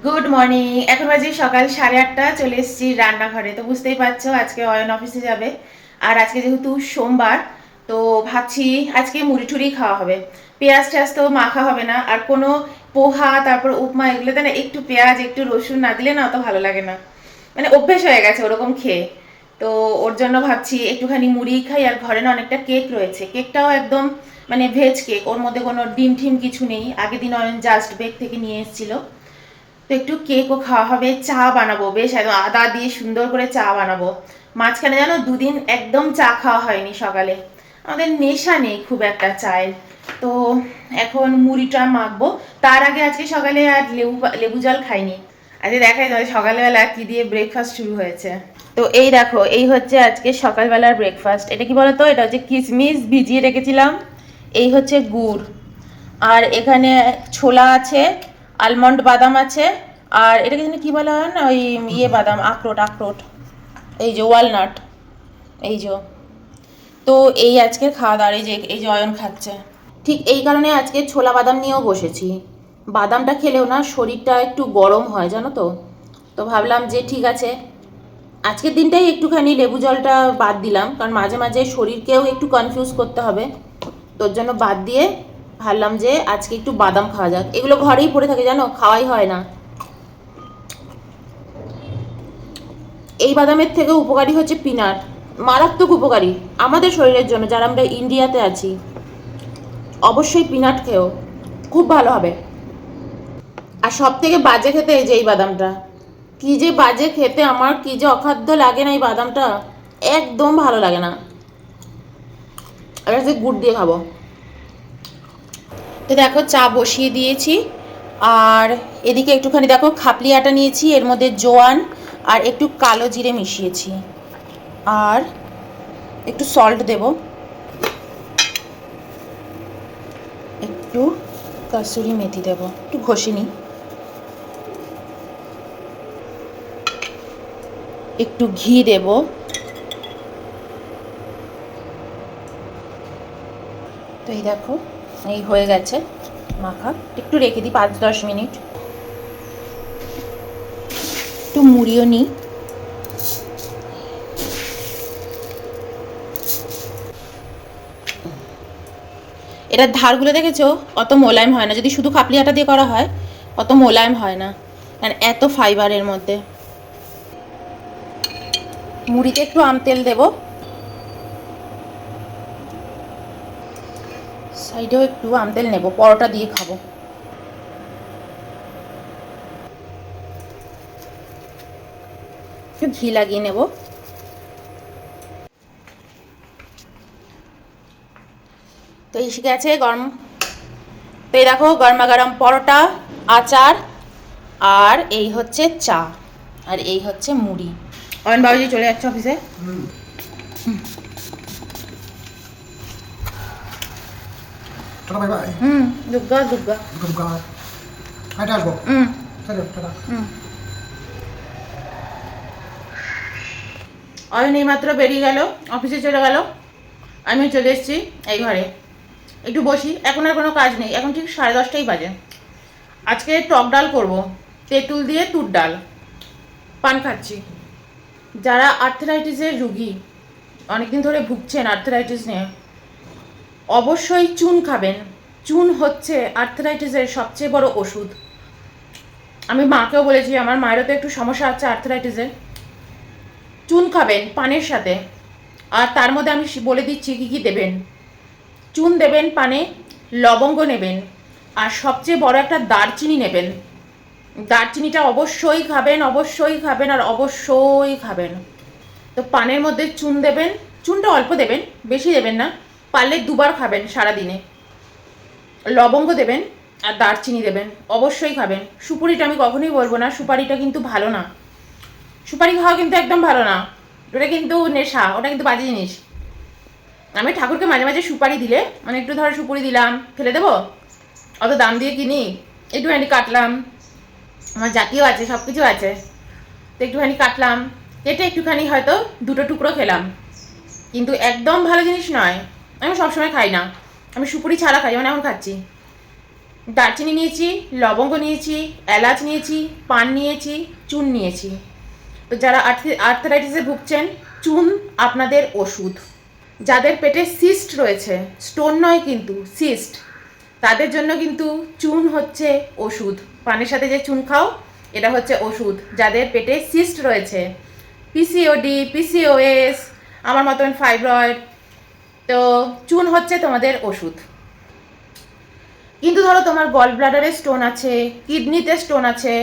Good morning. এখন বাজে সকাল 8:30। চলে এসেছি রান্নাঘরে। তো বুঝতেই পারছো আজকে অয়ন অফিসে যাবে। আর আজকে যেহেতু সোমবার, তো ভাবছি আজকে মুড়ি টুড়ি খাওয়া হবে। পেঁয়াজ টেয়াজ তো মাখা হবে না। আর কোনো পোহা তারপর উপমা এগুলোতে না একটু পেঁয়াজ একটু রসুন না দিলে না অত ভালো লাগে না। মানে অভ্যেস হয়ে গেছে ওরকম খেয়ে। তো ওর জন্য ভাবছি একটুখানি মুড়ি খাই। আর ঘরে না অনেকটা কেক রয়েছে, কেকটাও একদম মানে ভেজ কেক, ওর মধ্যে কোনো ডিম ঠিম কিছু নেই। আগের দিন অয়ন জাস্ট বেক থেকে নিয়ে এসেছিল। তো একটু কেকও খাওয়া হবে, চা বানাবো, বেশ একদম আদা দিয়ে সুন্দর করে চা বানাবো। মাঝখানে জানো দুদিন একদম চা খাওয়া হয়নি সকালে, আমাদের নেশা নেই খুব একটা চায়ের। তো এখন মুড়িটা মাখবো। তার আগে আজকে সকালে আর লেবু লেবু জল খাইনি। আজকে দেখাই তোমাদের সকালবেলা কি দিয়ে ব্রেকফাস্ট শুরু হয়েছে। তো এই দেখো, এই হচ্ছে আজকে সকালবেলার ব্রেকফাস্ট। এটা কি বলতো, এটা হচ্ছে কিশমিশ ভিজিয়ে রেখেছিলাম, এই হচ্ছে গুড়, আর এখানে ছোলা আছে, আলমন্ড বাদাম আছে, আর এটাকে যেন কি বলা হয় না, ওই ইয়ে বাদাম, আখরোট আখরোট, এই যে ওয়ালনাট, এই যে। তো এই আজকে খাওয়া দাওয়ার, এই যে অয়ন খাচ্ছে। ঠিক এই কারণে আজকে ছোলা বাদাম নিয়েও বসেছি। বাদামটা খেলেও না শরীরটা একটু গরম হয় জানো তো। তো ভাবলাম যে ঠিক আছে, আজকের দিনটাই একটুখানি লেবু জলটা বাদ দিলাম, কারণ মাঝে মাঝে শরীরকেও একটু কনফিউজ করতে হবে। তোর জন্য বাদ দিয়ে ভাবলাম যে আজকে একটু বাদাম খাওয়া যাক। এগুলো ঘরেই পড়ে থাকে জানো, খাওয়াই হয় না। এই বাদামের থেকে উপকারী হচ্ছে পিনাট, মারাত্মক উপকারী আমাদের শরীরের জন্য, যারা আমরা ইন্ডিয়াতে আছি। অবশ্যই পিনাট খেও, খুব ভালো হবে। আর সব থেকে বাজে খেতে এই যে এই বাদামটা, কি যে বাজে খেতে, আমার কি যে অখাদ্য লাগে না এই বাদামটা, একদম ভালো লাগে না। আর আজকে গুড় দিয়ে খাবো। তো দেখো চা বসিয়ে দিয়েছি। আর এদিকে একটুখানি দেখো খাপলি আটা নিয়েছি, এর মধ্যে জোয়ান আর একটু কালো জিরে মিশিয়েছি, আর একটু সল্ট দেব, একটু কাসুরি মেথি দেব, একটু ঘষে নিই, একটু ঘি দেব। তো এই দেখো, এই হয়ে গেছে মাখা। একটু রেখে দিই 5-10 মিনিট। একটু মুড়িও নিই। এটার ধারগুলো দেখেছো, অত মোলায়েম হয় না। যদি শুধু খাপলি আটা দিয়ে করা হয় অত মোলায়েম হয় না, কারণ এত ফাইবার এর মধ্যে। মুড়িতে একটু আম তেল দেবো, সাইডেও একটু আম তেল নেবো, পরোটা দিয়ে খাবো। একটু ঘি লাগিয়ে নেব। তো এই শিখে আছে গরম। তো এই দেখো গরমা গরম পরোটা, আচার, আর এই হচ্ছে চা, আর এই হচ্ছে মুড়ি। অয়ন বাবুজি চলে যাচ্ছে অফিসে। Tata bye bye. Durga Durga. Durga হাইটে আসবো। টাটা। অয়ন এইমাত্র বেরিয়ে গেল, অফিসে চলে গেল। আমি চলে এসেছি এই ঘরে, একটু বসি। এখন আর কোনো কাজ নেই, এখন ঠিক 10:30টাই বাজে। আজকে টক ডাল করব, তেঁতুল দিয়ে তুর ডাল। পান খাচ্ছি। যারা আর্থ্রাইটিসের রুগী, অনেকদিন ধরে ভুগছেন আর্থ্রাইটিস নিয়ে, অবশ্যই চুন খাবেন। চুন হচ্ছে আর্থ্রাইটিসের সবচেয়ে বড় ওষুধ। আমি মাকেও বলেছি, আমার মায়েরও তো একটু সমস্যা আছে আর্থ্রাইটিসের। চুন খাবেন পানের সাথে। আর তার মধ্যে আমি বলে দিচ্ছি কী কী দেবেন। চুন দেবেন পানে, লবঙ্গ নেবেন, আর সবচেয়ে বড় একটা দারচিনি নেবেন। দারচিনিটা অবশ্যই খাবেন, অবশ্যই খাবেন, আর অবশ্যই খাবেন। তো পানের মধ্যে চুন দেবেন, চুনটা অল্প দেবেন, বেশি দেবেন না। পারলে 2বার খাবেন সারাদিনে। লবঙ্গ দেবেন আর দারচিনি দেবেন, অবশ্যই খাবেন। সুপারিটা আমি কখনোই বলবো না, সুপারিটা কিন্তু ভালো না। সুপারি খাওয়া কিন্তু একদম ভালো না, ওটা কিন্তু নেশা, ওটা কিন্তু বাজে জিনিস। আমি ঠাকুরকে মাঝে মাঝে সুপারি দিলে, মানে একটু ধরো সুপারি দিলাম, ফেলে দেবো, অত দাম দিয়ে কিনি, একটুখানি কাটলাম, আমার জাতীয় আছে, সব কিছু আছে, তো একটুখানি কাটলাম, কেটে একটুখানি হয়তো 2টো টুকরো খেলাম, কিন্তু একদম ভালো জিনিস নয়। আমি সবসময় খাই না, আমি সুপুরি ছাড়া খাই, মানে এখন খাচ্ছি। দারচিনি নিয়েছি, লবঙ্গ নিয়েছি, এলাচ নিয়েছি, পান নিয়েছি, চুন নিয়েছি। তো যারা আর্থারাইটিসে ভুগছেন, চুন আপনাদের ওষুধ। যাদের পেটে সিস্ট রয়েছে, স্টোন নয় কিন্তু সিস্ট, তাদের জন্য কিন্তু চুন হচ্ছে ওষুধ। পানের সাথে যে চুন খাও, এটা হচ্ছে ওষুধ। যাদের পেটে সিস্ট রয়েছে, পিসিওডি, পিসিওএস, আমার মতন ফাইব্রয়েড, তো চুন হচ্ছে তোমাদের ওষুধ। কিন্তু ধরো তোমার গল ব্লাডারে স্টোন আছে, কিডনিতে স্টোন আছে,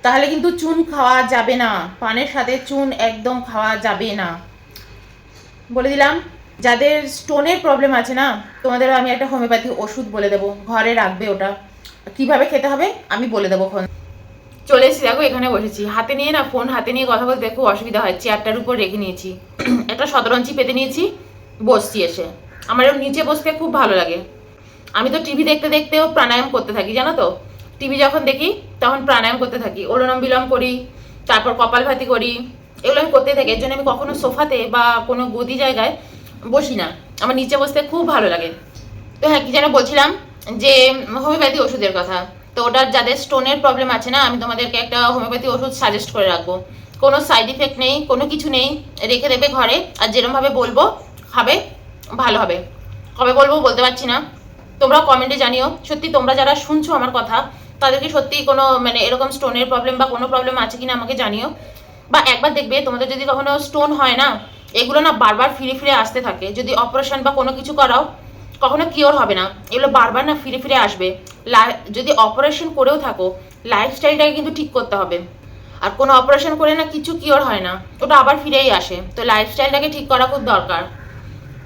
তাহলে কিন্তু চুন খাওয়া যাবে না। পানের সাথে চুন একদম খাওয়া যাবে না, বলে দিলাম। যাদের স্টোনের প্রবলেম আছে না, তোমাদেরও আমি একটা হোমিওপ্যাথি ওষুধ বলে দেবো, ঘরে রাখবে। ওটা কিভাবে খেতে হবে আমি বলে দেবো। চলে এসেছি, দেখো এখানে বসেছি, হাতে নিয়ে না, ফোন হাতে নিয়ে কথা বলতে খুব অসুবিধা হয়। চেয়ারটার উপর রেখে নিয়েছি, একটা শতরঞ্চি পেতে নিয়েছি, বসছি এসে। আমার নিচে বসতে খুব ভালো লাগে। আমি তো টিভি দেখতে দেখতেও প্রাণায়াম করতে থাকি, জানো তো। টিভি যখন দেখি তখন প্রাণায়াম করতে থাকি, অনুলোম বিলোম করি, তারপর কপালভাতি করি, এগুলো আমি করতে থাকি। এর জন্য আমি কখনো সোফাতে বা কোনো গদি জায়গায় বসি না, আমার নিচে বসতে খুব ভালো লাগে। তো হ্যাঁ, কি যেন বলছিলাম, যে হোমিওপ্যাথি ওষুধের কথা। তো ওটার যাদের স্টোনের প্রবলেম আছে না, আমি তোমাদেরকে একটা হোমিওপ্যাথি ওষুধ সাজেস্ট করে রাখবো। কোনো সাইড ইফেক্ট নেই, কোনো কিছু নেই, রেখে দেবে ঘরে, আর যেরমভাবে বলবো খাবে, ভালো হবে। কবে বলবো বলতে পারছি না, তোমরা কমেন্টে জানিও। সত্যি তোমরা যারা শুনছো আমার কথা, তাদেরকে সত্যি কোনো মানে এরকম স্টোনের প্রবলেম বা কোনো প্রবলেম আছে কিনা আমাকে জানিও। বা একবার দেখবে তোমাদের যদি কখনো স্টোন হয় না, এগুলো না বারবার ফিরে ফিরে আসতে থাকে। যদি অপারেশন বা কোনো কিছু করাও, কখনো কিওর হবে না, এগুলো বারবার না ফিরে ফিরে আসবে। যদি অপারেশন করেও থাকো, লাইফস্টাইলটাকে কিন্তু ঠিক করতে হবে। আর কোনো অপারেশন করে না কিছু কিওর হয় না, ওটা আবার ফিরেই আসে। তো লাইফস্টাইলটাকে ঠিক করা খুব দরকার।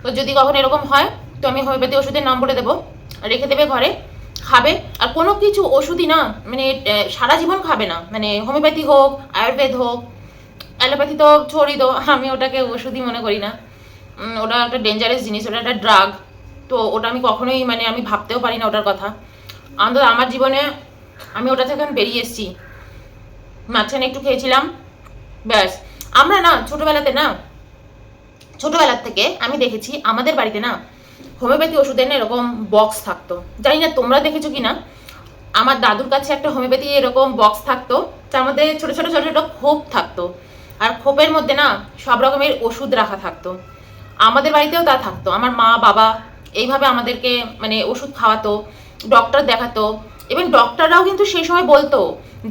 তো যদি কখনো এরকম হয়, তো আমি হোমিওপ্যাথি ওষুধের নাম বলে দেবো, রেখে দেবে ঘরে, খাবে। আর কোনো কিছু ওষুধই না মানে সারা জীবন খাবে না, মানে হোমিওপ্যাথি হোক, আয়ুর্বেদ হোক, অ্যালোপ্যাথি তো ছড়ি দো, আমি ওটাকে ওষুধই মনে করি না। ওটা একটা ডেঞ্জারাস জিনিস, ওটা একটা ড্রাগ। তো ওটা আমি কখনোই মানে আমি ভাবতেও পারি না ওটার কথা। অন্তত আমার জীবনে আমি ওটা থেকে বেরিয়ে এসেছি। মাঝখানে একটু খেয়েছিলাম, ব্যাস। আমরা না ছোটবেলার থেকে আমি দেখেছি আমাদের বাড়িতে না হোমিওপ্যাথি ওষুধের না এরকম বক্স থাকতো। জানি না তোমরা দেখেছো কিনা, আমার দাদুর কাছে একটা হোমিওপ্যাথি এরকম বক্স থাকতো, তার মধ্যে ছোট ছোট ছোট ছোট খোপ থাকতো, আর খোপের মধ্যে না সব রকমের ওষুধ রাখা থাকতো। আমাদের বাড়িতেও তা থাকতো। আমার মা বাবা এইভাবে আমাদেরকে মানে ওষুধ খাওয়াতো, ডক্টর দেখাতো। এবং ডক্টররাও কিন্তু সেই সময় বলতো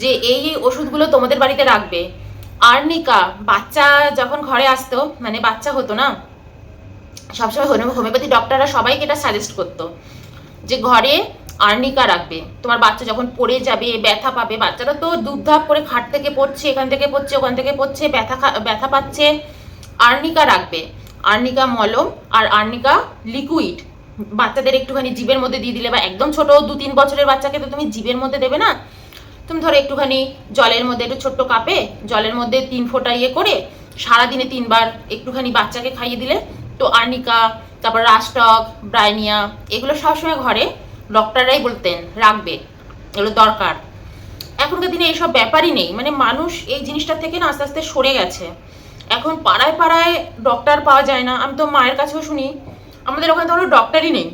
যে এই এই ওষুধগুলো তোমাদের বাড়িতে রাখবে। আর্নিকা, বাচ্চা যখন ঘরে আসতো, মানে বাচ্চা হতো না, সবসময় হোমিওপ্যাথি ডক্টররা সবাইকে এটা সাজেস্ট করতো যে ঘরে আর্নিকা রাখবে। তোমার বাচ্চা যখন পড়ে যাবে, ব্যথা পাবে, বাচ্চারা তো দুপধাপ করে খাট থেকে পড়ছে, এখান থেকে পড়ছে, ওখান থেকে পড়ছে, ব্যথা পাচ্ছে, আর্নিকা রাখবে। আর্নিকা মলম আর আর্নিকা লিকুইড বাচ্চাদের একটুখানি জিভের মধ্যে দিয়ে দিলে, বা একদম ছোট 2-3 বছরের বাচ্চাকে তো তুমি জিভের মধ্যে দেবে না, তুমি ধরো একটুখানি জলের মধ্যে, একটু ছোট্ট কাপে জলের মধ্যে 3 ফোঁটা ইয়ে করে সারাদিনে 3 বার একটুখানি বাচ্চাকে খাইয়ে দিলে, তো আর্নিকা, তারপর রাস্টক, ব্রাইনিয়া, এগুলো সবসময় ঘরে ডক্টররাই বলতেন রাখবে, এগুলো দরকার। এখনকার দিনে এইসব ব্যাপারই নেই, মানে মানুষ এই জিনিসটা থেকে না আস্তে আস্তে সরে গেছে। এখন পাড়ায় পাড়ায় ডক্টর পাওয়া যায় না। আমি তো মায়ের কাছেও শুনি আমাদের ওখানে তো কোনো ডক্টরই নেই,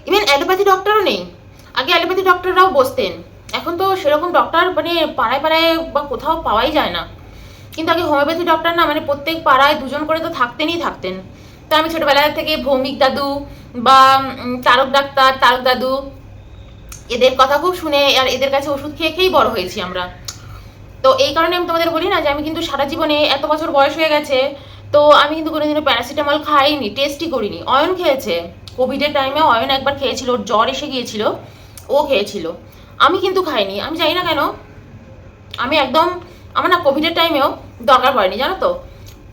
ইভেন অ্যালোপ্যাথি ডক্টরও নেই। আগে অ্যালোপ্যাথি ডক্টররাও বসতেন, এখন তো সেরকম ডক্টর মানে পাড়ায় পাড়ায় বা কোথাও পাওয়াই যায় না। কিন্তু আগে হোমিওপ্যাথি ডক্টর না মানে প্রত্যেক পাড়ায় 2জন করে তো থাকতেন। তো আমি ছোটবেলা থেকে ভৌমিক দাদু বা তারক ডাক্তার, তারক দাদু, এদের কথা খুব শুনে আর এদের কাছে ওষুধ খেয়ে খেয়েই বড় হয়েছি আমরা। তো এই কারণে আমি তোমাদের বলি না যে আমি কিন্তু সারা জীবনে এত বছর বয়স হয়ে গেছে, তো আমি কিন্তু কোনোদিনও প্যারাসিটামল খাইনি, টেস্টই করিনি। অয়ন খেয়েছে, কোভিডের টাইমে অয়ন একবার খেয়েছিল, ওর জ্বর এসে গিয়েছিল, ও খেয়েছিল, আমি কিন্তু খাইনি। আমি জানি না কেন, আমি একদম, আমার না কোভিডের টাইমেও দরকার পড়েনি, জানো তো।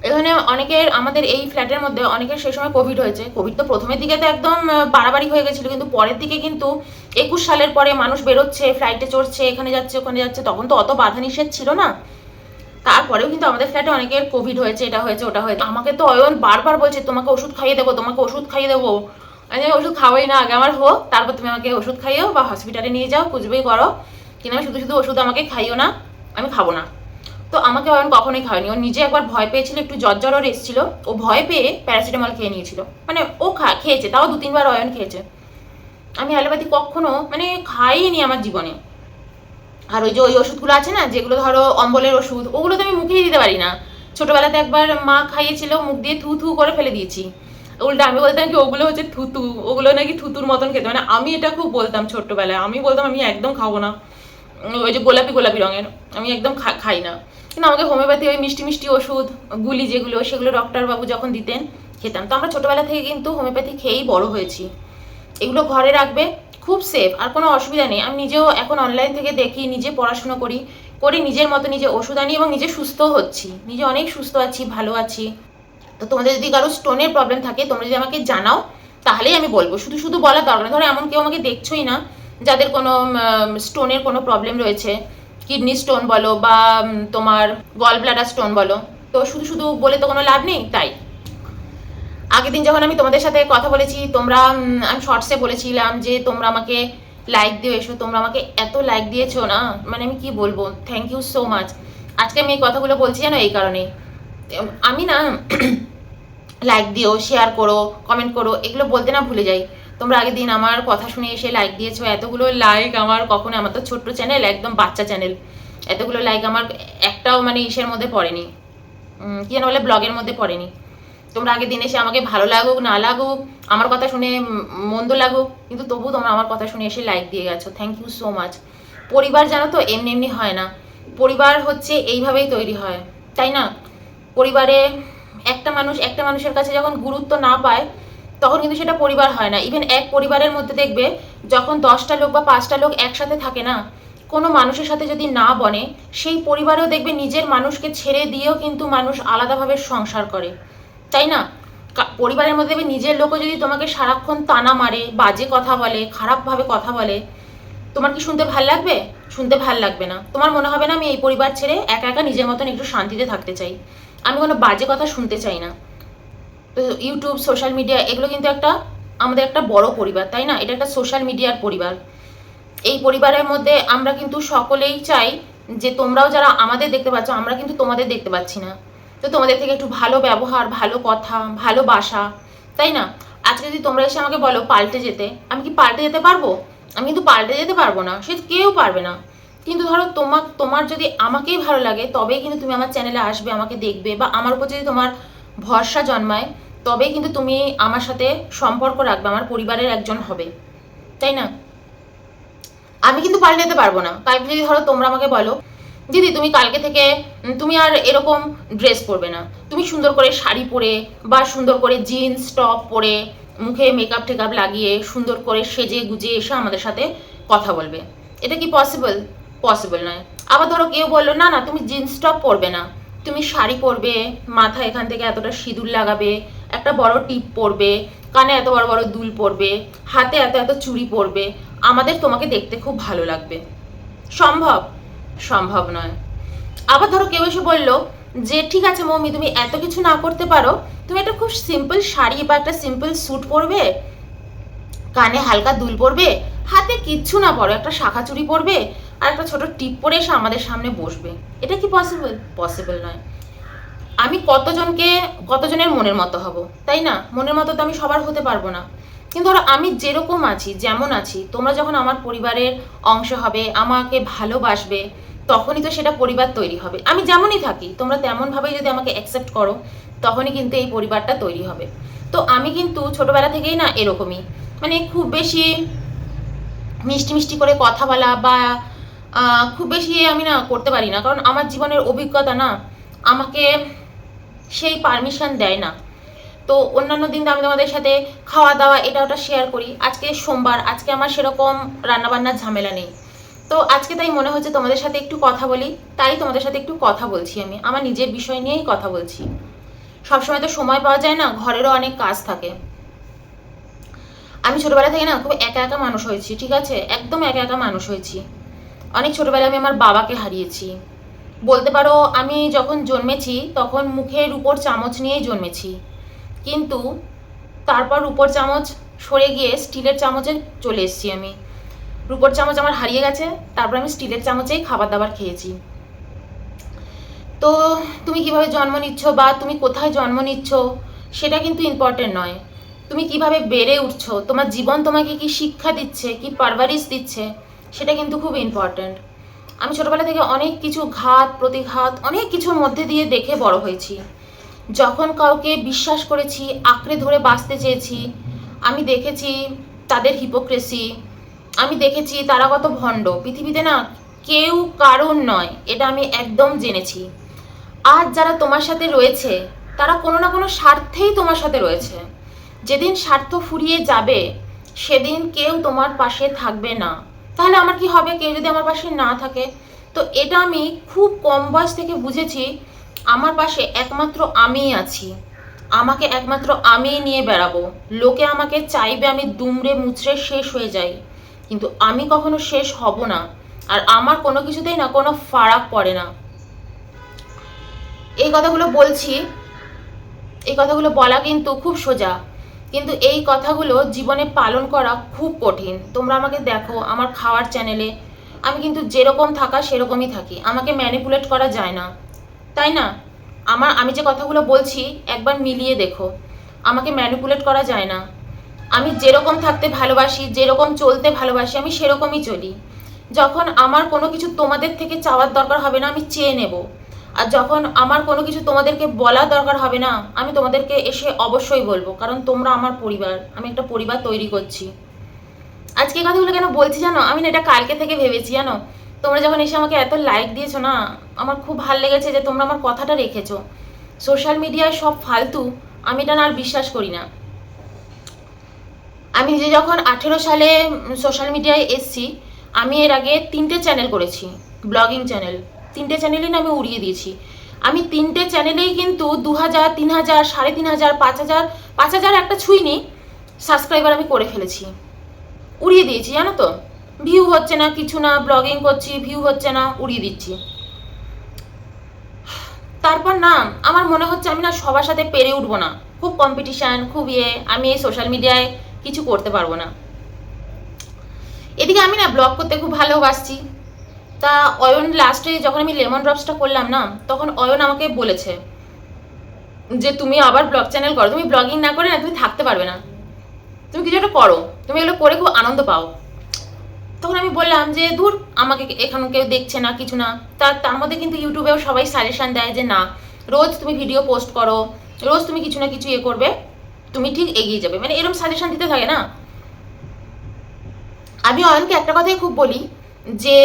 এখানে অনেকের, আমাদের এই ফ্ল্যাটের মধ্যে অনেকের সেই সময় কোভিড হয়েছে। কোভিড তো প্রথমের দিকে তো একদম বাড়াবাড়ি হয়ে গেছিলো, কিন্তু পরের দিকে কিন্তু 21 সালের পরে মানুষ বেরোচ্ছে, ফ্লাইটে চড়ছে, এখানে যাচ্ছে ওখানে যাচ্ছে, তখন তো অত বাধা নিষেধ ছিল না। তারপরেও কিন্তু আমাদের ফ্ল্যাটে অনেকের কোভিড হয়েছে, এটা হয়েছে ওটা হয়েছে। আমাকে তো অয়ন বারবার বলছে তোমাকে ওষুধ খাইয়ে দেবো, তোমাকে ওষুধ খাইয়ে দেবো। আমি ওষুধ খাওয়াই না, আগে আমার হোক, তারপর তুমি আমাকে ওষুধ খাইও বা হসপিটালে নিয়ে যাও, কুচবেই করো, কিন্তু আমি শুধু শুধু ওষুধ আমাকে খাইও না, আমি খাবো না। তো আমাকে অয়ন কখনোই খাওয়ায়নি। ও নিজে একবার ভয় পেয়েছিল, একটু জ্বর ওর এসেছিল, ও ভয় পেয়ে প্যারাসিটামল খেয়ে নিয়েছিল। মানে ও খেয়েছে, তাও 2-3 বার অয়ন খেয়েছে। আমি অ্যালোপ্যাথি কখনো মানে খাইনি আমার জীবনে। আর ওই যে ওই ওষুধগুলো আছে না, যেগুলো ধরো অম্বলের ওষুধ, ওগুলো তো আমি মুখেই দিতে পারি না। ছোটবেলাতে একবার মা খাইয়েছিল, মুখ দিয়ে থু থু করে ফেলে দিয়েছি। উল্টা আমি বলতাম কি ওগুলো হচ্ছে থুতু, ওগুলো নাকি থুতুর মতন খেতে, মানে আমি এটা খুব বলতাম ছোট্টবেলায়। আমি বলতাম আমি একদম খাবো না, ওই যে গোলাপি গোলাপি রঙের আমি একদম খাই না। কিন্তু আমাকে হোমিওপ্যাথি ওই মিষ্টি মিষ্টি ওষুধ গুলি যেগুলো, সেগুলো ডক্টর বাবু যখন দিতেন খেতাম। তো আমরা ছোটবেলা থেকে কিন্তু হোমিওপ্যাথি খেয়েই বড় হয়েছি। এগুলো ঘরে রাখবে, খুব সেফ, আর কোনো অসুবিধা নেই। আমি নিজেও এখন অনলাইন থেকে দেখি, নিজে পড়াশুনো করি নিজের মতো নিজে ওষুধ আনি এবং নিজে সুস্থ হচ্ছি, নিজে অনেক সুস্থ আছি, ভালো আছি। তো তোমাদের যদি কারো স্টোনের প্রবলেম থাকে তোমরা যদি আমাকে জানাও তাহলেই আমি বলবো, শুধু শুধু বলার দরকার নেই। ধরো এমন কেউ আমাকে দেখছোই না যাদের কোনো স্টোনের কোনো প্রবলেম রয়েছে, কিডনি স্টোন বলো বা তোমার গল ব্লাডার স্টোন বলো, তো শুধু শুধু বলে তো কোনো লাভ নেই। তাই আগের দিন যখন আমি তোমাদের সাথে কথা বলেছি, তোমরা আমি শর্টসে বলেছিলাম যে তোমরা আমাকে লাইক দিও, এসো। তোমরা আমাকে এত লাইক দিয়েছো না, মানে আমি কি বলবো, থ্যাংক ইউ সো মাচ। আজকে আমি এই কথাগুলো বলছি জানো এই কারণে, আমি না লাইক দিও, শেয়ার করো, কমেন্ট করো, এগুলো বলতে না ভুলে যাই। তোমরা আগের দিন আমার কথা শুনে এসে লাইক দিয়েছো, এতগুলো লাইক আমার কখনো, আমার তো ছোট্ট চ্যানেল, একদম বাচ্চা চ্যানেল, এতগুলো লাইক আমার একটাও মানে ইসের মধ্যে পড়েনি, কি যেন বলে, ব্লগের মধ্যে পড়েনি। তোমরা আগের দিন এসে আমাকে ভালো লাগুক না লাগুক, আমার কথা শুনে মন্দ লাগুক, কিন্তু তবু তোমরা আমার কথা শুনে এসে লাইক দিয়ে গেছো, থ্যাংক ইউ সো মাচ। পরিবার জানো তো এমনি এমনি হয় না, পরিবার হচ্ছে এইভাবেই তৈরি হয়, তাই না? পরিবারে একটা মানুষের কাছে যখন গুরুত্ব না পায় তখন কিন্তু সেটা পরিবার হয় না। ইভেন এক পরিবারের মধ্যে দেখবে যখন 10টা লোক বা 5টা লোক একসাথে থাকে না, কোনো মানুষের সাথে যদি না বনে, সেই পরিবারেও দেখবে নিজের মানুষকে ছেড়ে দিয়েও কিন্তু মানুষ আলাদাভাবে সংসার করে, তাই না? পরিবারের মধ্যে দেখবে নিজের লোকও যদি তোমাকে সারাক্ষণ তানা মারে, বাজে কথা বলে, খারাপভাবে কথা বলে, তোমার কি শুনতে ভাল লাগবে? শুনতে ভাল লাগবে না। তোমার মনে হবে না আমি এই পরিবার ছেড়ে একা একা নিজের মতন একটু শান্তিতে থাকতে চাই, আমি কোনো বাজে কথা শুনতে চাই না। তো ইউটিউব, সোশ্যাল মিডিয়া, এগুলো কিন্তু আমাদের একটা বড় পরিবার, তাই না? এটা একটা সোশ্যাল মিডিয়ার পরিবার। এই পরিবারের মধ্যে আমরা কিন্তু সকলেই চাই যে তোমরাও যারা আমাদের দেখতে পাচ্ছ, আমরা কিন্তু তোমাদের দেখতে পাচ্ছি না, তো তোমাদের থেকে একটু ভালো ব্যবহার, ভালো কথা, ভালোবাসা, তাই না? আজকে যদি তোমরা এসে আমাকে বলো পাল্টে যেতে, আমি কি পাল্টে যেতে পারবো? আমি কিন্তু পাল্টে যেতে পারবো না, সে কেউ পারবে না। কিন্তু ধরো তোমার যদি আমাকেই ভালো লাগে তবেই কিন্তু তুমি আমার চ্যানেলে আসবে, আমাকে দেখবে, বা আমার উপর যদি তোমার ভরসা জন্মায় তবেই কিন্তু তুমি আমার সাথে সম্পর্ক রাখবে, আমার পরিবারের একজন হবে, তাই না? আমি কিন্তু পাল্টে যেতে পারবো না। কালকে যদি ধরো তোমরা আমাকে বলো দিদি তুমি কালকে থেকে তুমি আর এরকম ড্রেস পরবে না, তুমি সুন্দর করে শাড়ি পরে বা সুন্দর করে জিন্স টপ পরে মুখে মেকআপ টেকআপ লাগিয়ে সুন্দর করে সেজে গুজে এসে আমাদের সাথে কথা বলবে, এটা কি পসিবল? পসিবল নয়। আবার ধরো কেউ বললো না না তুমি জিন্স টপ পরবে না, তুমি শাড়ি পরবে, মাথায় এখান থেকে এতটা সিঁদুর লাগাবে, একটা বড় টিপ পরবে, কানে এত বড় বড় দুল পরবে, হাতে এত এত চুড়ি পরবে, আমাদের তোমাকে দেখতে খুব ভালো লাগবে। সম্ভব? সম্ভব নয়। আবার ধরো কেউ এসে বললো যে ঠিক আছে মম্মি তুমি এত কিছু না করতে পারো, তুমি একটা খুব সিম্পল শাড়ি বা একটা সিম্পল স্যুট পরবে, কানে হালকা দুল পরবে, হাতে কিচ্ছু না পরো, একটা শাখা চুড়ি পরবে আর একটা ছোট টিপ পরে এসে আমাদের সামনে বসবে, এটা কি পসিবল? পসিবল নয়। আমি কতজনের মনের মতো হব, তাই না? মনের মতো তো আমি সবার হতে পারবো না। কিন্তু ধরো আমি যেরকম আছি, যেমন আছি, তোমরা যখন আমার পরিবারের অংশ হবে, আমাকে ভালোবাসবে, তখনই তো সেটা পরিবার তৈরি হবে। আমি যেমনই থাকি তোমরা তেমনভাবেই যদি আমাকে অ্যাকসেপ্ট করো, তখনই কিন্তু এই পরিবারটা তৈরি হবে। তো আমি কিন্তু ছোটবেলা থেকেই না এরকমই, মানে খুব বেশি মিষ্টি মিষ্টি করে কথা বলা বা খুব বেশি আমি না করতে পারি না, কারণ আমার জীবনের অভিজ্ঞতা না আমাকে সেই পারমিশন দেয় না। তো অন্যান্য দিন আমি তোমাদের সাথে খাওয়া দাওয়া এটা ওটা শেয়ার করি, আজকে সোমবার, আজকে আমার সেরকম রান্নাবান্নার ঝামেলা নেই। তো আজকে তাই মনে হচ্ছে তোমাদের সাথে একটু কথা বলি, তাই তোমাদের সাথে একটু কথা বলছি, আমি আমার নিজের বিষয় নিয়েই কথা বলছি। সবসময় তো সময় পাওয়া যায় না, ঘরেরও অনেক কাজ থাকে। আমি ছোটবেলা থেকে না খুব একা একা মানুষ হয়েছি, ঠিক আছে? একদম একা একা মানুষ হয়েছি। অনেক ছোটবেলায় আমি আমার বাবাকে হারিয়েছি। বলতে পারো আমি যখন জন্মেছি তখন মুখের উপর চামচ নিয়েই জন্মেছি, কিন্তু তারপর রূপোর চামচ সরে গিয়ে স্টিলের চামচে চলে এসেছি আমি। রূপোর চামচ আমার হারিয়ে গেছে, তারপর আমি স্টিলের চামচেই খাবার দাবার খেয়েছি। তো তুমি কিভাবে জন্ম নিচ্ছ বা তুমি কোথায় জন্ম নিচ্ছ সেটা কিন্তু ইম্পর্টেন্ট নয়। তুমি কিভাবে বেড়ে উঠছো, তোমার জীবন তোমাকে কি শিক্ষা দিচ্ছে, কি পারভারিশ দিচ্ছে, সেটা কিন্তু খুব ইম্পর্ট্যান্ট। আমি ছোটবেলা থেকে অনেক কিছু ঘাত প্রতিঘাত অনেক কিছুর মধ্যে দিয়ে দেখে বড় হয়েছি। যখন কাউকে বিশ্বাস করেছি, আঁকড়ে ধরে বাঁচতে চেয়েছি, আমি দেখেছি তাদের হিপোক্রেসি, আমি দেখেছি তারা কত ভণ্ড। পৃথিবীতে না কেউ কারণ নয়, এটা আমি একদম জেনেছি। আজ যারা তোমার সাথে রয়েছে তারা কোনো না কোনো স্বার্থেই তোমার সাথে রয়েছে। যেদিন স্বার্থ ফুরিয়ে যাবে সেদিন কেউ তোমার পাশে থাকবে না। তাহলে আমার কি হবে, কেউ যদি আমার পাশে না থাকে? তো এটা আমি খুব কম বয়স থেকে বুঝেছি। আমার পাশে একমাত্র আমিই আছি, আমাকে একমাত্র আমিই নিয়ে বেড়াবো। লোকে আমাকে চাইবে আমি দুমড়ে মুচড়ে শেষ হয়ে যাই, কিন্তু আমি কখনো শেষ হব না। আর আমার কোনো কিছুতেই না কোনো ফারাক পড়ে না। এই কথাগুলো বলছি, এই কথাগুলো বলা কিন্তু খুব সোজা, কিন্তু এই কথাগুলো জীবনে পালন করা খুব কঠিন। তোমরা আমাকে দেখো আমার খাওয়ার চ্যানেলে, আমি কিন্তু যেরকম থাকা সেরকমই থাকি, আমাকে ম্যানিপুলেট করা যায় না, তাই না? আমি যে কথাগুলো বলছি একবার মিলিয়ে দেখো, আমাকে ম্যানিপুলেট করা যায় না। আমি যেরকম থাকতে ভালোবাসি, যেরকম চলতে ভালোবাসি, আমি সেরকমই চলি। যখন আমার কোনো কিছু তোমাদের থেকে চাওয়ার দরকার হবে না, আমি চেয়ে নেব। আর যখন আমার কোনো কিছু তোমাদেরকে বলার দরকার হবে না, আমি তোমাদেরকে এসে অবশ্যই বলবো, কারণ তোমরা আমার পরিবার, আমি একটা পরিবার তৈরি করছি। আজকে এই কথাগুলো কেন বলছি জানো? আমি না এটা কালকে থেকে ভেবেছি জানো। তোমরা যখন এসে আমাকে এত লাইক দিয়েছো না, আমার খুব ভালো লেগেছে যে তোমরা আমার কথাটা রেখেছো। সোশ্যাল মিডিয়ায় সব ফালতু, আমি এটা না আর বিশ্বাস করি না। আমি নিজে যখন 18 সালে সোশ্যাল মিডিয়ায় এসছি, আমি এর আগে 3টে চ্যানেল করেছি, ব্লগিং চ্যানেল। 3টে চ্যানেলই না আমি উড়িয়ে দিয়েছি। আমি 3টে চ্যানেলেই কিন্তু 2000, 3000, 3500, 5000, 5000 একটা ছুঁইনি সাবস্ক্রাইবার আমি করে ফেলেছি, উড়িয়ে দিয়েছি জানো তো। ভিউ হচ্ছে না, কিছু না, ব্লগিং করছি, ভিউ হচ্ছে না, উড়িয়ে দিচ্ছি। তারপর না আমার মনে হচ্ছে আমি না সবার সাথে পেরে উঠবো না, খুব কম্পিটিশান, খুব আমি এই সোশ্যাল মিডিয়ায় কিছু করতে পারবো না। এদিকে আমি না ব্লগ করতে খুব ভালোবাসছি। তা অয়ন লাস্টে যখন আমি লেমন ড্রপসটা করলাম না, তখন অয়ন আমাকে বলেছে যে তুমি আবার ব্লগ চ্যানেল করো, তুমি ব্লগিং না করে না তুমি থাকতে পারবে না, তুমি কিছু একটা করো, তুমি এগুলো করে খুব আনন্দ পাও। তখন আমি বললাম যে দূর, আমাকে এখানে কেউ দেখছে না, কিছু না। তার মধ্যে কিন্তু ইউটিউবেও সবাই সাজেশন দেয় যে না, রোজ তুমি ভিডিও পোস্ট করো, রোজ তুমি কিছু না কিছু করবে, তুমি ঠিক এগিয়ে যাবে, মানে এরকম সাজেশন দিতে থাকে না। আমি অয়নকে একটা কথাই খুব বলি যে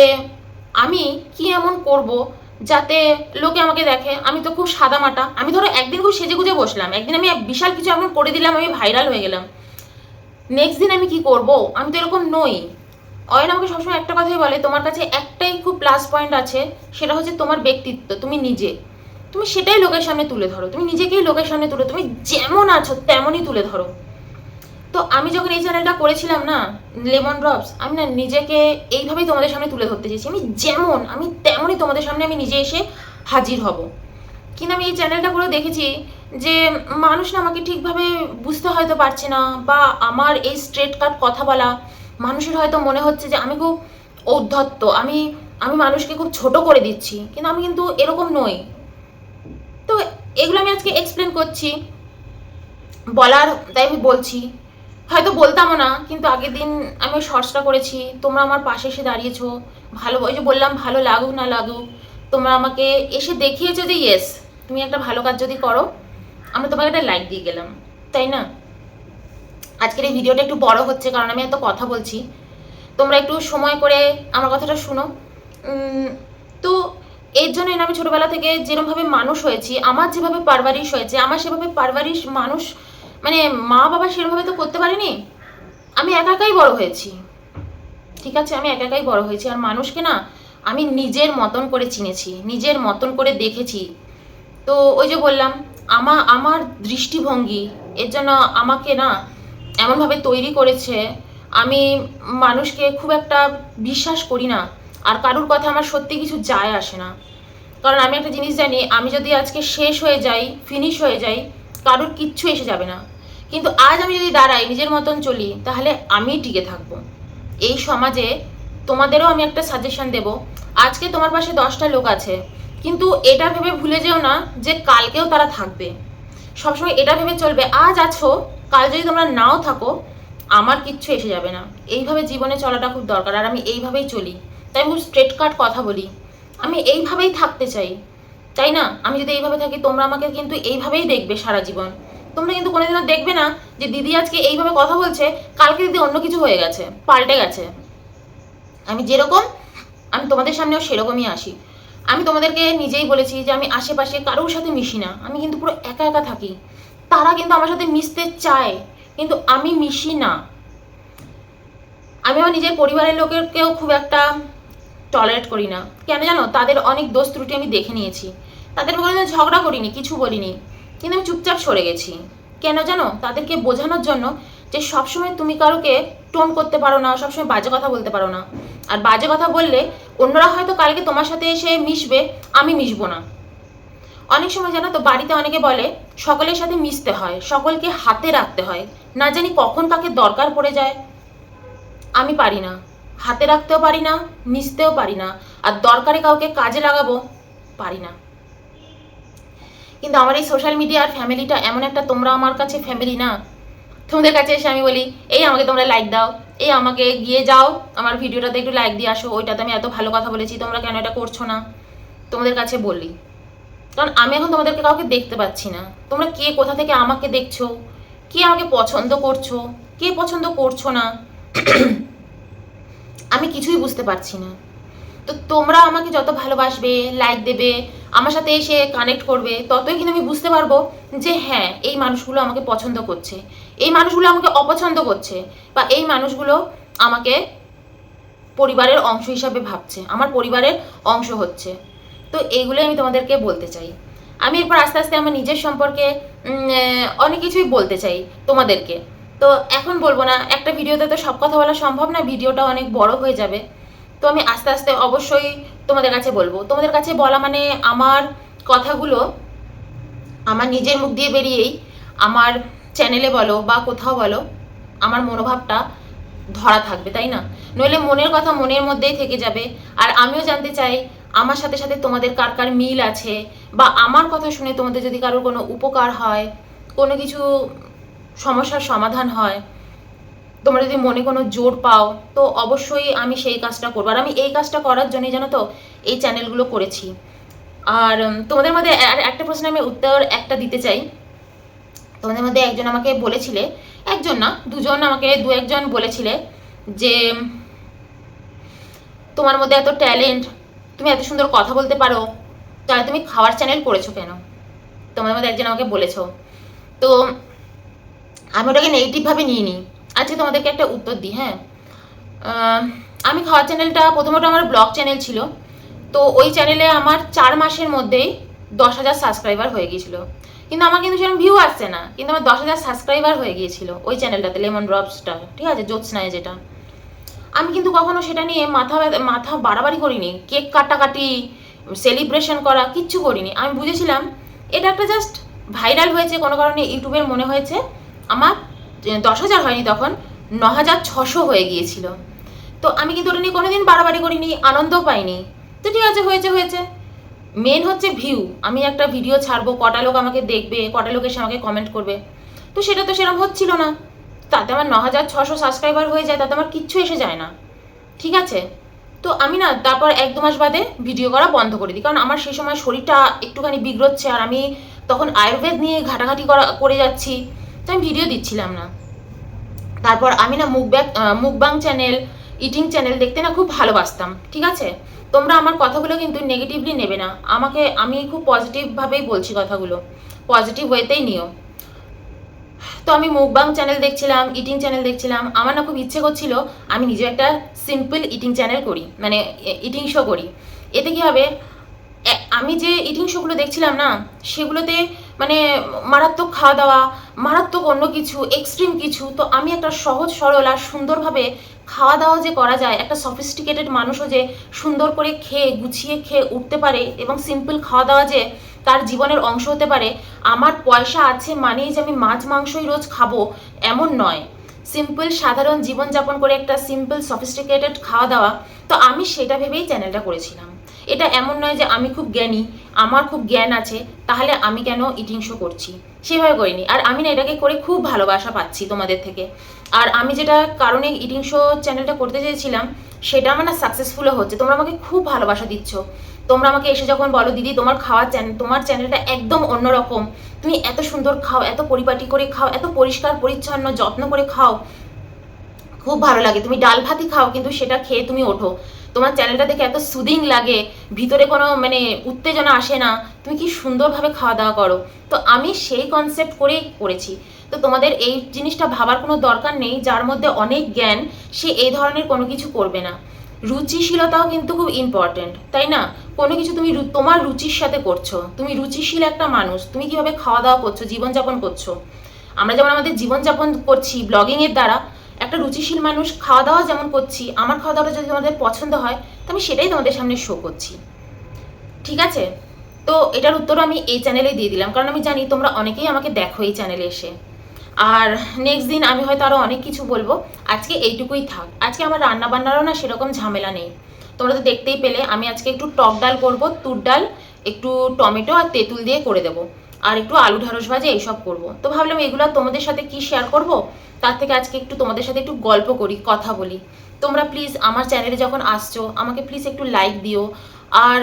আমি কি এমন করব যাতে লোকে আমাকে দেখে। আমি তো খুব সাদামাটা, আমি ধরো একদিন খুব সেজে গুজে বসলাম, একদিন আমি বিশাল কিছু এমন করে দিলাম, আমি ভাইরাল হয়ে গেলাম, নেক্সট দিন আমি কি করব? আমি তো এরকম নই। অয়ন আমাকে সবসময় একটা কথাই বলে, তোমার কাছে একটাই খুব প্লাস পয়েন্ট আছে, সেটা হচ্ছে তোমার ব্যক্তিত্ব, তুমি নিজে, তুমি সেটাই লোকের সামনে তুলে ধরো, তুমি নিজেকেই লোকের সামনে তুলে, তুমি যেমন আছো তেমনই তুলে ধরো। তো আমি যখন এই চ্যানেলটা করেছিলাম না, লেমন ড্রপস, আমি না নিজেকে এইভাবেই তোমাদের সামনে তুলে ধরতে চেয়েছি, আমি যেমন আমি তেমনই তোমাদের সামনে আমি নিজে এসে হাজির হব। কিন্তু আমি এই চ্যানেলটা করে দেখেছি যে মানুষ না আমাকে ঠিকভাবে বুঝতে হয়তো পারছে না, বা আমার এই স্ট্রেট কাট কথা বলা মানুষের হয়তো মনে হচ্ছে যে আমি খুব ঔদ্ধত্য, আমি আমি মানুষকে খুব ছোট করে দিচ্ছি, কিন্তু আমি কিন্তু এরকম নই। তো এগুলো আমি আজকে এক্সপ্লেন করছি, বলার তাই আমি বলছি। হয়তো বলতামও না, কিন্তু আগের দিন আমি শর্টসটা করেছি, তোমরা আমার পাশে এসে দাঁড়িয়েছো, ভালো, ওই যে বললাম ভালো লাগুক না লাগুক, তোমরা আমাকে এসে দেখিয়েছো যে ইয়েস তুমি একটা ভালো কাজ যদি করো, আমরা তোমাকে একটা লাইক দিয়ে গেলাম, তাই না? আজকের এই ভিডিওটা একটু বড় হচ্ছে কারণ আমি এত কথা বলছি, তোমরা একটু সময় করে আমার কথাটা শুনো। তো এর জন্যই না আমি ছোটবেলা থেকে যেরকমভাবে মানুষ হয়েছি, আমার যেভাবে পারভারিশ হয়েছে, আমার সেভাবে পারভারিশ মানুষ, মানে মা বাবা সেরকমভাবে তো করতে পারিনি। আমি একা একাই বড় হয়েছি, ঠিক আছে, আমি একা একাই বড় হয়েছি। আর মানুষকে না আমি নিজের মতন করে চিনেছি, নিজের মতন করে দেখেছি। তো ওই যে বললাম, আমার দৃষ্টিভঙ্গি এর জন্য আমাকে না এমনভাবে তৈরি করেছে, আমি মানুষকে খুব একটা বিশ্বাস করি না, আর কারুর কথা আমার সত্যি কিছু যায় আসে না। কারণ আমি একটা জিনিস জানি, আমি যদি আজকে শেষ হয়ে যাই, ফিনিশ হয়ে যাই, কারুর কিচ্ছু এসে যাবে না। কিন্তু আজ আমি যদি দাঁড়াই, নিজের মতন চলি, তাহলে আমিই টিকে থাকবো এই সমাজে। তোমাদেরও আমি একটা সাজেশন দেব, আজকে তোমার পাশে 10টা লোক আছে, কিন্তু এটা ভেবে ভুলে যেও না যে কালকেও তারা থাকবে। সবসময় এটা ভেবে চলবে, আজ আছো কাল যদি তোমরা নাও থাকো, আমার কিচ্ছু এসে যাবে না। এইভাবে জীবনে চলাটা খুব দরকার, আর আমি এইভাবেই চলি। তাই আমি খুব স্ট্রেট কাট কথা বলি, আমি এইভাবেই থাকতে চাই, তাই না? আমি যদি এইভাবে থাকি, তোমরা আমাকে কিন্তু এইভাবেই দেখবে সারা জীবন। তোমরা কিন্তু কোনোদিনও দেখবে না যে দিদি আজকে এইভাবে কথা বলছে, কালকে দিদি অন্য কিছু হয়ে গেছে, পাল্টে গেছে। আমি যেরকম, আমি তোমাদের সামনেও সেরকমই আসি। আমি তোমাদেরকে নিজেই বলেছি যে আমি আশেপাশে কারোর সাথে মিশি না, আমি কিন্তু পুরো একা একা থাকি। তারা কিন্তু আমার সাথে মিশতে চায়, কিন্তু আমি মিশি না। আমি আমার নিজের পরিবারের লোকেরকেও খুব একটা টলারেট করি না। কেন জানো? তাদের অনেক দোষ ত্রুটি আমি দেখে নিয়েছি। তাদের কোনো ঝগড়া করিনি, কিছু বলিনি, কিন্তু আমি চুপচাপ সরে গেছি। কেন জানো? তাদেরকে বোঝানোর জন্য যে সবসময় তুমি কারোকে টোন করতে পারো না, সবসময় বাজে কথা বলতে পারো না। আর বাজে কথা বললে অন্যরা হয়তো কালকে তোমার সাথে এসে মিশবে, আমি মিশবো না। অনেক সময় জানো তো, বাড়িতে অনেকে বলে সকলের সাথে মিশতে হয়, সকলকে হাতে রাখতে হয়, না জানি কখন কাকে দরকার পড়ে যায়। আমি পারি না, হাতে রাখতেও পারি না, মিশতেও পারি না, আর দরকারে কাউকে কাজে লাগাবো পারি না। কিন্তু আমার এই সোশ্যাল মিডিয়ার ফ্যামিলিটা এমন একটা, তোমরা আমার কাছে ফ্যামিলি না। তোমাদের কাছে এসে আমি বলি, এই আমাকে তোমরা লাইক দাও, এই আমাকে গিয়ে যাও আমার ভিডিওটাতে একটু লাইক দিয়ে আসো, ওইটাতে আমি এত ভালো কথা বলেছি, তোমরা কেন এটা করছো না? তোমাদের কাছে বলি, কারণ আমি এখন তোমাদেরকে কাউকে দেখতে পাচ্ছি না। তোমরা কে কোথা থেকে আমাকে দেখছো, কে আমাকে পছন্দ করছো, কে পছন্দ করছো না, আমি কিছুই বুঝতে পারছি না। তো তোমরা আমাকে যত ভালোবাসবে, লাইক দেবে, আমার সাথে এসে কানেক্ট করবে, ততই কিন্তু আমি বুঝতে পারবো যে হ্যাঁ, এই মানুষগুলো আমাকে পছন্দ করছে, এই মানুষগুলো আমাকে অপছন্দ করছে, বা এই মানুষগুলো আমাকে পরিবারের অংশ হিসাবে ভাবছে, আমার পরিবারের অংশ হচ্ছে। তো এইগুলোই আমি তোমাদেরকে বলতে চাই। আমি এরপর আস্তে আস্তে আমার নিজের সম্পর্কে অনেক কিছুই বলতে চাই তোমাদেরকে। তো এখন বলবো না, একটা ভিডিওতে তো সব কথা বলা সম্ভব না, ভিডিওটা অনেক বড় হয়ে যাবে। তো আমি আস্তে আস্তে অবশ্যই তোমাদের কাছে বলবো। তোমাদের কাছে বলা মানে আমার কথাগুলো আমার নিজের মুখ দিয়ে বেরিয়েই আমার চ্যানেলে বলো বা কোথাও বলো, আমার মনোভাবটা ধরা থাকবে, তাই না? নইলে মনের কথা মনের মধ্যেই থেকে যাবে। আর আমিও জানতে চাই আমার সাথে সাথে তোমাদের কার কার মিল আছে, বা আমার কথা শুনে তোমাদের যদি কারোর কোনো উপকার হয়, কোনো কিছু সমস্যার সমাধান হয়, তোমরা যদি মনে কোনো জোর পাও, তো অবশ্যই আমি সেই কাজটা করবো। আর আমি এই কাজটা করার জন্যই জানো তো এই চ্যানেলগুলো করেছি। আর তোমাদের মধ্যে একটা প্রশ্ন আমি উত্তর একটা দিতে চাই। তোমাদের মধ্যে একজন আমাকে বলেছিলে, একজন না দুজন, আমাকে দু একজন বলেছিলে যে তোমার মধ্যে এত ট্যালেন্ট, তুমি এত সুন্দর কথা বলতে পারো, তাহলে তুমি খাওয়ার চ্যানেল করেছো কেন? তোমাদের মধ্যে একজন আমাকে বলেছো। তো আমি ওটাকে নেগেটিভভাবে নিয়ে নিই। আজকে তোমাদেরকে একটা উত্তর দিই। হ্যাঁ, আমি খাওয়ার চ্যানেলটা প্রথমত আমার ব্লগ চ্যানেল ছিল। তো ওই চ্যানেলে আমার 4 মাসের মধ্যেই 10,000 সাবস্ক্রাইবার হয়ে গিয়েছিল। কিন্তু আমার কিন্তু সেরকম ভিউ আসছে না, কিন্তু আমার 10,000 সাবস্ক্রাইবার হয়ে গিয়েছিল ওই চ্যানেলটাতে, লেমন ড্রপসটা, ঠিক আছে, জ্যোৎস্নায় যেটা। আমি কিন্তু কখনো সেটা নিয়ে মাথা বাড়াবাড়ি করিনি, কেক কাটাকাটি, সেলিব্রেশন করা কিচ্ছু করিনি। আমি বুঝেছিলাম এটা একটা জাস্ট ভাইরাল হয়েছে কোনো কারণে, ইউটিউবের মনে হয়েছে আমার 10,000 হয়নি, তখন 9,600 হয়ে গিয়েছিল। তো আমি কিন্তু ওটা নিয়ে কোনোদিন বাড়াবাড়ি করিনি, আনন্দও পাইনি। তো ঠিক আছে, হয়েছে হয়েছে। মেন হচ্ছে ভিউ। আমি একটা ভিডিও ছাড়বো, কটা লোক আমাকে দেখবে, কটা লোক এসে আমাকে কমেন্ট করবে, তো সেটা তো সেরকম হচ্ছিল না। তাতে আমার 9,600 সাবস্ক্রাইবার হয়ে যায়, তাতে আমার কিচ্ছু এসে যায় না, ঠিক আছে? তো আমি না তারপর 1-2 মাস বাদে ভিডিও করা বন্ধ করে দিই, কারণ আমার সেই সময় শরীরটা একটুখানি বিগড়চ্ছে, আর আমি তখন আয়ুর্বেদ নিয়ে ঘাটাঘাটি করে যাচ্ছি, তো আমি ভিডিও দিচ্ছিলাম না। তারপর আমি না মুকবাং চ্যানেল, ইটিং চ্যানেল দেখতে না খুব ভালোবাসতাম, ঠিক আছে? তোমরা আমার কথাগুলো কিন্তু নেগেটিভলি নেবে না, আমি খুব পজিটিভভাবেই বলছি কথাগুলো, পজিটিভ ওয়েতেই নিও। তো আমি মুকবাং চ্যানেল দেখছিলাম, ইটিং চ্যানেল দেখছিলাম, আমার না খুব ইচ্ছে করছিল আমি নিজে একটা সিম্পল ইটিং চ্যানেল করি, মানে ইটিং শো করি। এতে কি হবে, আমি যে ইটিং শোগুলো দেখছিলাম না, সেগুলোতে মানে মারাত্মক খাওয়া দাওয়া, মারাত্মক অন্য কিছু, এক্সট্রিম কিছু। তো আমি একটা সহজ সরল আর সুন্দরভাবে খাওয়া দাওয়া যে করা যায়, একটা সফিস্টিকেটেড মানুষও যে সুন্দর করে খেয়ে গুছিয়ে খেয়ে উঠতে পারে, এবং সিম্পল খাওয়া দাওয়া যে তার জীবনের অংশ হতে পারে। আমার পয়সা আছে মানেই যে আমি মাছ মাংসই রোজ খাবো এমন নয়। সিম্পল সাধারণ জীবনযাপন করে একটা সিম্পল সফিস্টিকেটেড খাওয়া দাওয়া, তো আমি সেটা ভেবেই চ্যানেলটা করেছিলাম। এটা এমন নয় যে আমি খুব জ্ঞানী, আমার খুব জ্ঞান আছে, তাহলে আমি কেন ইটিং শো করছি, সেভাবে করিনি। আর আমি না এটাকে করে খুব ভালোবাসা পাচ্ছি তোমাদের থেকে। আর আমি যেটা কারণে ইটিং শো চ্যানেলটা করতে চেয়েছিলাম সেটা আমার না সাকসেসফুলও হচ্ছে। তোমরা আমাকে খুব ভালোবাসা দিচ্ছ। তোমরা আমাকে এসে যখন বলো দিদি তোমার খাওয়ার তোমার চ্যানেলটা একদম অন্যরকম, তুমি এত সুন্দর খাও, এত পরিপাটি করে খাও, এত পরিষ্কার পরিচ্ছন্ন যত্ন করে খাও, খুব ভালো লাগে। তুমি ডাল ভাতই খাও কিন্তু সেটা খেয়ে তুমি ওঠো, তোমার চ্যানেলটা দেখে এত সুদিং লাগে, ভিতরে কোনো মানে উত্তেজনা আসে না, তুমি কি সুন্দরভাবে খাওয়া দাওয়া করো। তো আমি সেই কনসেপ্ট করেই করেছি। তো তোমাদের এই জিনিসটা ভাবার কোনো দরকার নেই, যার মধ্যে অনেক জ্ঞান সে এই ধরনের কোনো কিছু করবে না। রুচিশীলতাও কিন্তু খুব ইম্পর্টেন্ট, তাই না? কোনো কিছু তুমি তোমার রুচির সাথে করছো, তুমি রুচিশীল একটা মানুষ, তুমি কিভাবে খাওয়া দাওয়া করছো, জীবনযাপন করছো। আমরা যেমন আমাদের জীবনযাপন করছি ব্লগিংয়ের দ্বারা, একটা রুচিশীল মানুষ খাওয়া দাওয়া যেমন করছি, আমার খাওয়া দাওয়াটা যদি তোমাদের পছন্দ হয় তো আমি সেটাই তোমাদের সামনে শো করছি, ঠিক আছে? তো এটার উত্তর আমি এই চ্যানেলেই দিয়ে দিলাম, কারণ আমি জানি তোমরা অনেকেই আমাকে দেখো এই চ্যানেলে এসে। আর নেক্সট দিন আমি হয়তো আরও অনেক কিছু বলবো, আজকে এইটুকুই থাক। আজকে আমার রান্না বান্নারও না সেরকম ঝামেলা নেই, তোমরা তো দেখতেই পেলে। আমি আজকে একটু টক ডাল করবো, তুর ডাল, একটু টমেটো আর তেঁতুল দিয়ে করে দেবো, আর একটু আলু ঢ্যাঁড়স ভাজা এইসব করবো। তো ভাবলাম এগুলো তোমাদের সাথে কি শেয়ার করব, তার থেকে আজকে একটু তোমাদের সাথে একটু গল্প করি, কথা বলি। তোমরা প্লিজ আমার চ্যানেলে যখন আসছো আমাকে প্লিজ একটু লাইক দিও, আর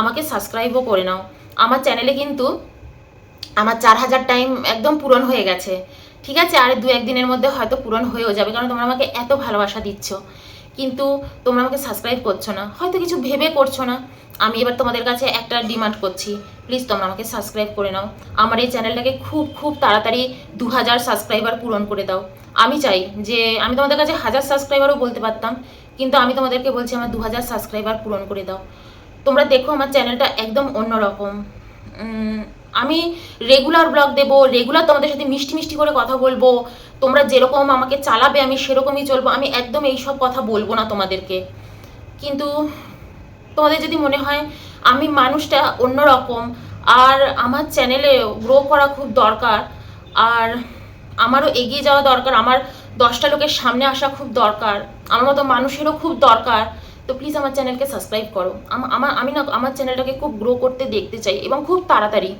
আমাকে সাবস্ক্রাইবও করে নাও। আমার চ্যানেলে কিন্তু আমার 4000 টাইম একদম পূরণ হয়ে গেছে, ঠিক আছে? আর 2-1 দিনের মধ্যে হয়তো পূরণ হয়েও যাবে, কারণ তোমরা আমাকে এত ভালোবাসা দিচ্ছ, কিন্তু তোমরা আমাকে সাবস্ক্রাইব করছো না, হয়তো কিছু ভেবে করছো না। আমি এবার তোমাদের কাছে একটা ডিমান্ড করছি, প্লিজ তোমরা আমাকে সাবস্ক্রাইব করে নাও। আমার এই চ্যানেলটাকে খুব খুব তাড়াতাড়ি 2000 সাবস্ক্রাইবার পূরণ করে দাও। আমি চাই যে আমি তোমাদের কাছে 1000 সাবস্ক্রাইবারও বলতে পারতাম, কিন্তু আমি তোমাদেরকে বলছি আমার 2000 সাবস্ক্রাইবার পূরণ করে দাও। তোমরা দেখো আমার চ্যানেলটা একদম অন্যরকম। আমি রেগুলার ব্লগ দেবো, রেগুলার তোমাদের সাথে মিষ্টি মিষ্টি করে কথা বলবো, তোমরা যেরকম আমাকে চালাবে আমি সেরকমই চলবো, আমি একদম এইসব কথা বলবো না তোমাদেরকে। কিন্তু তোমাদের যদি মনে হয় আমি মানুষটা অন্যরকম, আর আমার চ্যানেলে গ্রো করা খুব দরকার, আর আমারও এগিয়ে যাওয়া দরকার, আমার 10টা লোকের সামনে আসা খুব দরকার, আমার মতো মানুষেরও খুব দরকার, তো প্লিজ আমার চ্যানেলকে সাবস্ক্রাইব করো। আমি না আমার চ্যানেলটাকে খুব গ্রো করতে দেখতে চাই, এবং খুব তাড়াতাড়ি।